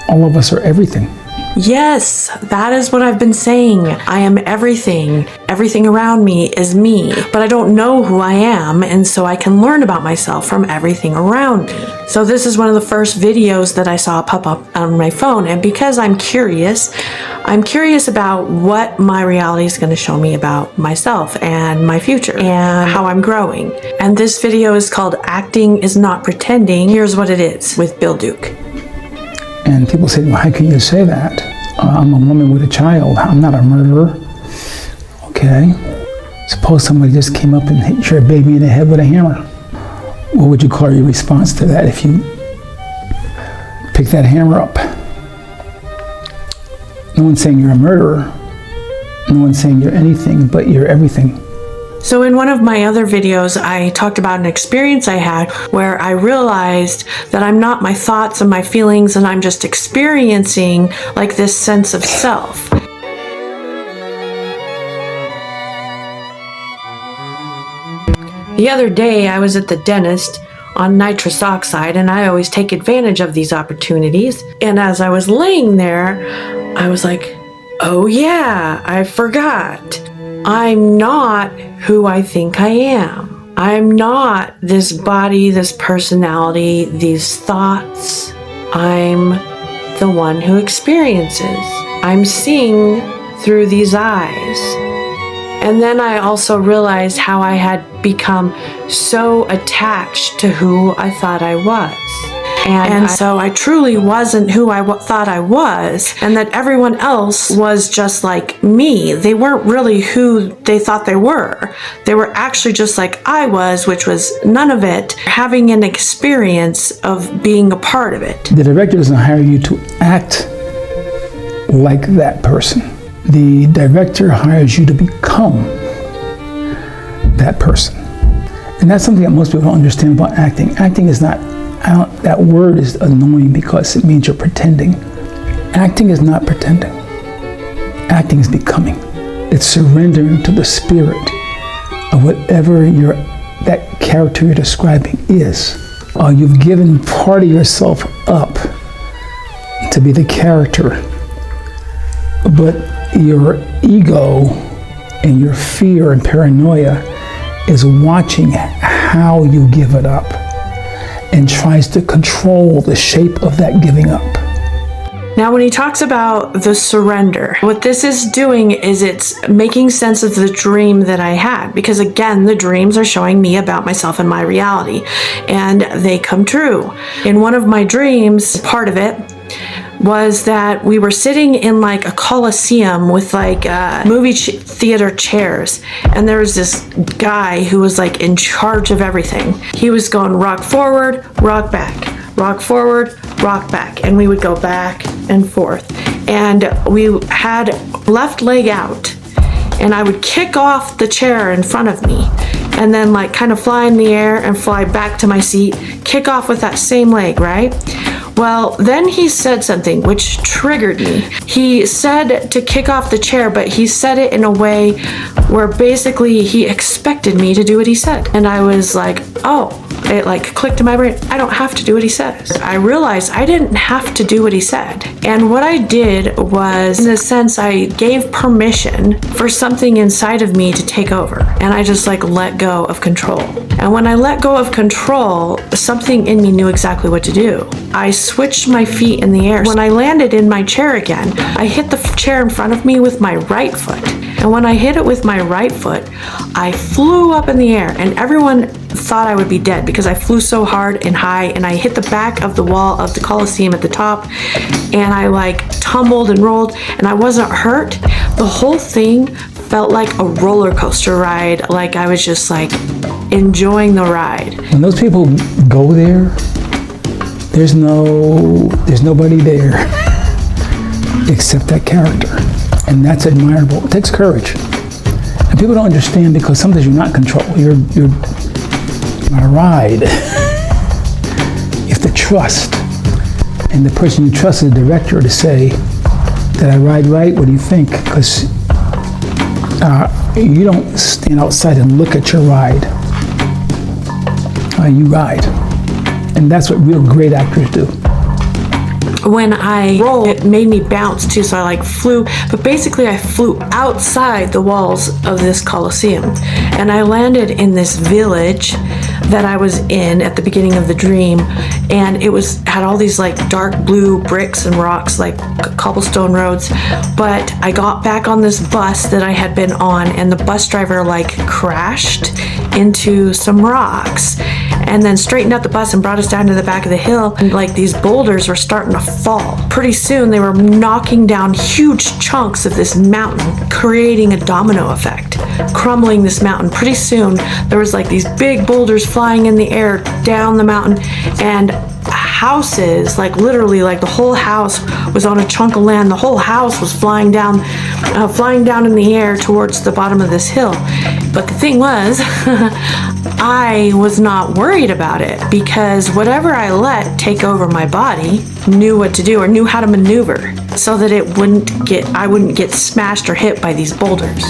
All of us are everything. Yes, that is what I've been saying. I am everything. Everything around me is me, but I don't know who I am, and so I can learn about myself from everything around me. So this is one of the first videos that I saw pop up on my phone, and because I'm curious about what my reality is going to show me about myself and my future and how I'm growing. And this video is called Acting is Not Pretending. Here's what it is with Bill Duke. And people say, well, how can you say that? I'm a woman with a child. I'm not a murderer. Okay. Suppose somebody just came up and hit your baby in the head with a hammer. What would you call your response to that if you pick that hammer up? No one's saying you're a murderer. No one's saying you're anything, but you're everything. So in one of my other videos, I talked about an experience I had where I realized that I'm not my thoughts and my feelings, and I'm just experiencing like this sense of self. The other day, I was at the dentist on nitrous oxide, and I always take advantage of these opportunities. And as I was laying there, I was like, oh yeah, I forgot. I'm not who I think I am. I'm not this body, this personality, these thoughts. I'm the one who experiences. I'm seeing through these eyes. And then I also realized how I had become so attached to who I thought I was. And so I truly wasn't who I thought I was, and that everyone else was just like me. They weren't really who they thought they were. They were actually just like I was, which was none of it, having an experience of being a part of it. The director doesn't hire you to act like that person. The director hires you to become that person. And that's something that most people don't understand about acting. Acting is not, that word is annoying because it means you're pretending. Acting is not pretending. Acting is becoming. It's surrendering to the spirit of whatever that character you're describing is. You've given part of yourself up to be the character, but your ego and your fear and paranoia is watching how you give it up and tries to control the shape of that giving up. Now, when he talks about the surrender, what this is doing is it's making sense of the dream that I had. Because again, the dreams are showing me about myself and my reality, and they come true. In one of my dreams, part of it was that we were sitting in like a coliseum with like movie theater chairs, and there was this guy who was like in charge of everything. He was going rock forward, rock back, rock forward, rock back, and we would go back and forth. And we had left leg out, and I would kick off the chair in front of me and then like kind of fly in the air and fly back to my seat, kick off with that same leg, right? Well, then he said something which triggered me. He said to kick off the chair, but he said it in a way where basically he expected me to do what he said. And I was like, oh, it like clicked in my brain. I don't have to do what he says. I realized I didn't have to do what he said. And what I did was, in a sense, I gave permission for something inside of me to take over. And I just like let go of control. And when I let go of control, something in me knew exactly what to do. I switched my feet in the air. When I landed in my chair again, I hit the chair in front of me with my right foot. And when I hit it with my right foot, I flew up in the air, and everyone thought I would be dead because I flew so hard and high, and I hit the back of the wall of the Coliseum at the top, and I like tumbled and rolled, and I wasn't hurt. The whole thing felt like a roller coaster ride. Like I was just like enjoying the ride. When those people go there, there's nobody there except that character. And that's admirable. It takes courage. And people don't understand because sometimes you're not in control. You're on a ride. You have to trust. And the person you trust is the director to say, did I ride right? What do you think? Because you don't stand outside and look at your ride. You ride. And that's what real great actors do. when I rolled, it made me bounce too. So I like flew, but basically I flew outside the walls of this Colosseum, and I landed in this village that I was in at the beginning of the dream, and it had all these like dark blue bricks and rocks, like cobblestone roads. But I got back on this bus that I had been on, and the bus driver like crashed into some rocks and then straightened out the bus and brought us down to the back of the hill, and like these boulders were starting to fall. Pretty soon they were knocking down huge chunks of this mountain, creating a domino effect, crumbling this mountain. Pretty soon there was like these big boulders flying in the air down the mountain, and houses, like literally like the whole house was on a chunk of land. The whole house was flying down in the air towards the bottom of this hill. But the thing was, I was not worried about it, because whatever I let take over my body knew what to do, or knew how to maneuver, so that I wouldn't get smashed or hit by these boulders.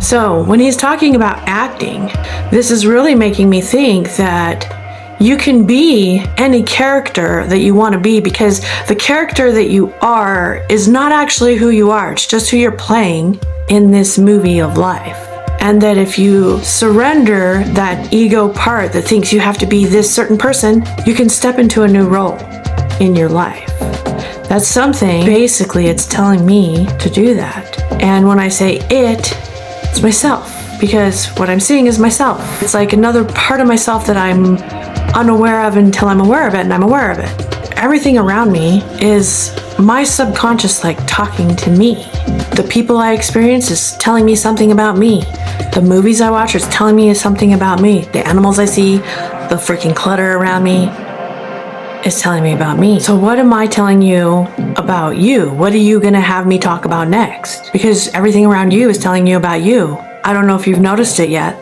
So when he's talking about acting, this is really making me think that you can be any character that you want to be, because the character that you are is not actually who you are. It's just who you're playing in this movie of life. And that if you surrender that ego part that thinks you have to be this certain person, you can step into a new role in your life. That's something, basically, it's telling me to do that. And when I say it's myself, because what I'm seeing is myself. It's like another part of myself that I'm unaware of until I'm aware of it, and I'm aware of it. Everything around me is my subconscious, like talking to me. The people I experience is telling me something about me. The movies I watch is telling me something about me. The animals I see, the freaking clutter around me is telling me about me. So what am I telling you about you? What are you gonna have me talk about next? Because everything around you is telling you about you. I don't know if you've noticed it yet,